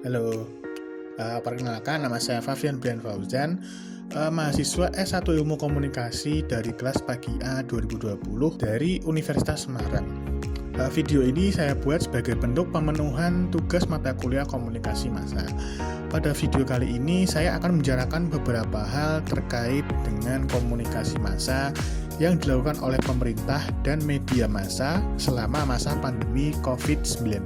Halo, perkenalkan nama saya Fafian Brian Fauzan, mahasiswa S1 Ilmu Komunikasi dari kelas pagi A 2020 dari Universitas Semarang. Video ini saya buat sebagai bentuk pemenuhan tugas mata kuliah komunikasi massa. Pada video kali ini saya akan membicarakan beberapa hal terkait dengan komunikasi massa yang dilakukan oleh pemerintah dan media massa selama masa pandemi COVID-19.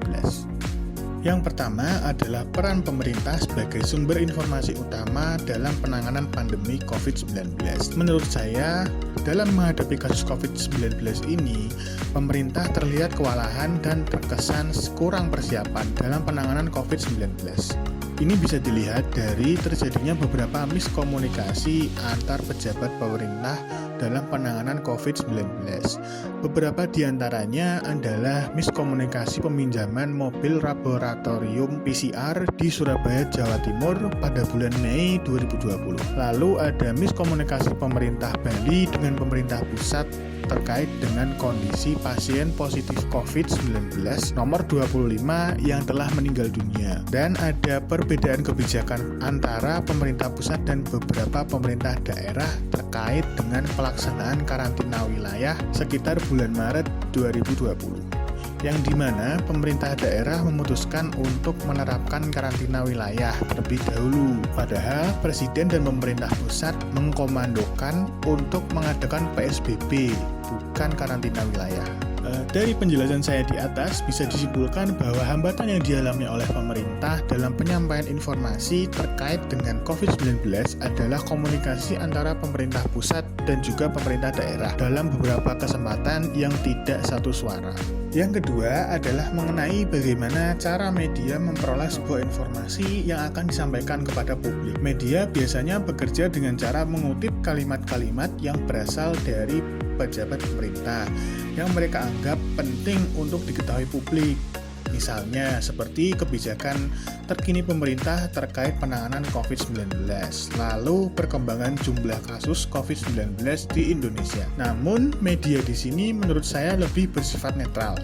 Yang pertama adalah peran pemerintah sebagai sumber informasi utama dalam penanganan pandemi COVID-19. Menurut saya, dalam menghadapi kasus COVID-19 ini, pemerintah terlihat kewalahan dan terkesan kurang persiapan dalam penanganan COVID-19. Ini bisa dilihat dari terjadinya beberapa miskomunikasi antar pejabat pemerintah dalam penanganan COVID-19. Beberapa di antaranya adalah miskomunikasi peminjaman mobil laboratorium PCR di Surabaya, Jawa Timur pada bulan Mei 2020. Lalu ada miskomunikasi pemerintah Bali dengan pemerintah pusat terkait dengan kondisi pasien positif COVID-19 nomor 25 yang telah meninggal dunia. Dan ada perbedaan kebijakan antara pemerintah pusat dan beberapa pemerintah daerah terkait dengan pelaksanaan karantina wilayah sekitar bulan Maret 2020. Yang dimana pemerintah daerah memutuskan untuk menerapkan karantina wilayah terlebih dahulu. Padahal Presiden dan pemerintah pusat mengkomandokan untuk mengadakan PSBB, bukan karantina wilayah. Dari penjelasan saya di atas bisa disimpulkan bahwa hambatan yang dialami oleh pemerintah dalam penyampaian informasi terkait dengan COVID-19 adalah komunikasi antara pemerintah pusat dan juga pemerintah daerah dalam beberapa kesempatan yang tidak satu suara. Yang kedua adalah mengenai bagaimana cara media memperoleh sebuah informasi yang akan disampaikan kepada publik. Media biasanya bekerja dengan cara mengutip kalimat-kalimat yang berasal dari pejabat pemerintah yang mereka anggap penting untuk diketahui publik. Misalnya seperti kebijakan terkini pemerintah terkait penanganan COVID-19, lalu perkembangan jumlah kasus COVID-19 di Indonesia. Namun media di sini menurut saya lebih bersifat netral,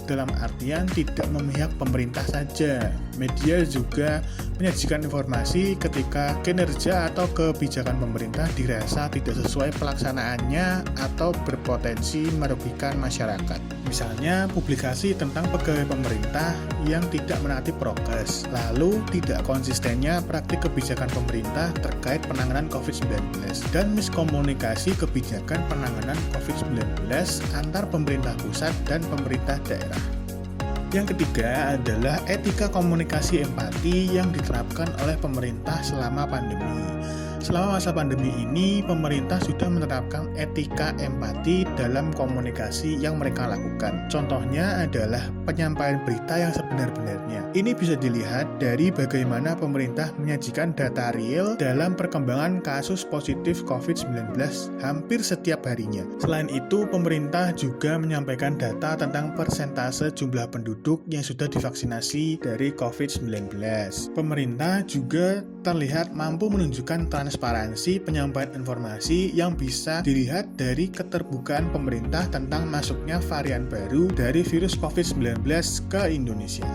dalam artian tidak memihak pemerintah saja. Media juga menyajikan informasi ketika kinerja atau kebijakan pemerintah dirasa tidak sesuai pelaksanaannya atau berpotensi merugikan masyarakat. Misalnya publikasi tentang pegawai pemerintah yang tidak menaati prokes, lalu tidak konsistennya praktik kebijakan pemerintah terkait penanganan COVID-19, dan miskomunikasi kebijakan penanganan COVID-19 antar pemerintah pusat dan pemerintah daerah. Yang ketiga adalah etika komunikasi empati yang diterapkan oleh pemerintah selama pandemi. Selama masa pandemi ini, pemerintah sudah menerapkan etika empati dalam komunikasi yang mereka lakukan. Contohnya adalah penyampaian berita yang sebenar-benarnya. Ini bisa dilihat dari bagaimana pemerintah menyajikan data real dalam perkembangan kasus positif COVID-19 hampir setiap harinya. Selain itu, pemerintah juga menyampaikan data tentang persentase jumlah penduduk yang sudah divaksinasi dari COVID-19. Pemerintah juga terlihat mampu menunjukkan transparansi penyampaian informasi yang bisa dilihat dari keterbukaan pemerintah tentang masuknya varian baru dari virus COVID-19 ke Indonesia.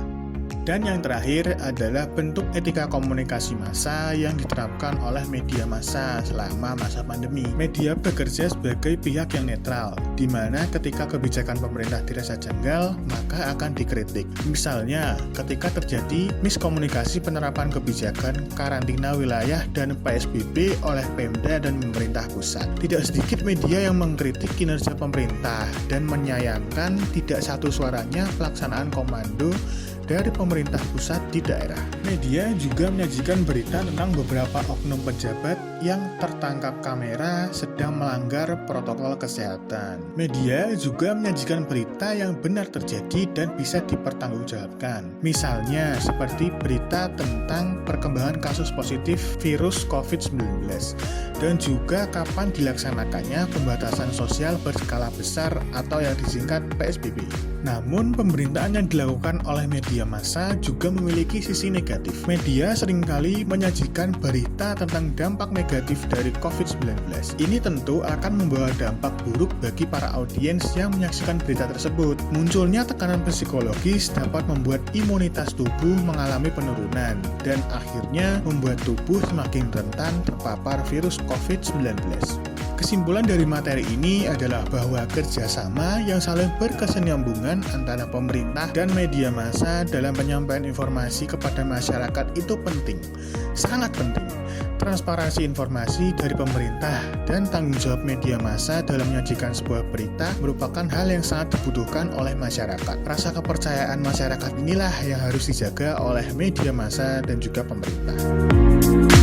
Dan yang terakhir adalah bentuk etika komunikasi massa yang diterapkan oleh media massa selama masa pandemi. Media bekerja sebagai pihak yang netral, di mana ketika kebijakan pemerintah dirasa janggal, maka akan dikritik. Misalnya, ketika terjadi miskomunikasi penerapan kebijakan karantina wilayah dan PSBB oleh Pemda dan pemerintah pusat. Tidak sedikit media yang mengkritik kinerja pemerintah dan menyayangkan tidak satu suaranya pelaksanaan komando dari pemerintah pusat di daerah. Media juga menyajikan berita tentang beberapa oknum pejabat yang tertangkap kamera sedang melanggar protokol kesehatan. Media juga menyajikan berita yang benar terjadi dan bisa dipertanggungjawabkan. Misalnya seperti berita tentang perkembangan kasus positif virus COVID-19 dan juga kapan dilaksanakannya pembatasan sosial berskala besar atau yang disingkat PSBB. Namun pemberitaan yang dilakukan oleh media massa juga memiliki sisi negatif. Media seringkali menyajikan berita tentang dampak negatif negatif dari COVID-19. Ini tentu akan membawa dampak buruk bagi para audiens yang menyaksikan berita tersebut. Munculnya tekanan psikologis dapat membuat imunitas tubuh mengalami penurunan dan akhirnya membuat tubuh semakin rentan terpapar virus COVID-19. Kesimpulan dari materi ini adalah bahwa kerjasama yang saling berkesinambungan antara pemerintah dan media massa dalam penyampaian informasi kepada masyarakat itu penting, sangat penting. Transparansi informasi dari pemerintah dan tanggung jawab media massa dalam menyajikan sebuah berita merupakan hal yang sangat dibutuhkan oleh masyarakat. Rasa kepercayaan masyarakat inilah yang harus dijaga oleh media massa dan juga pemerintah.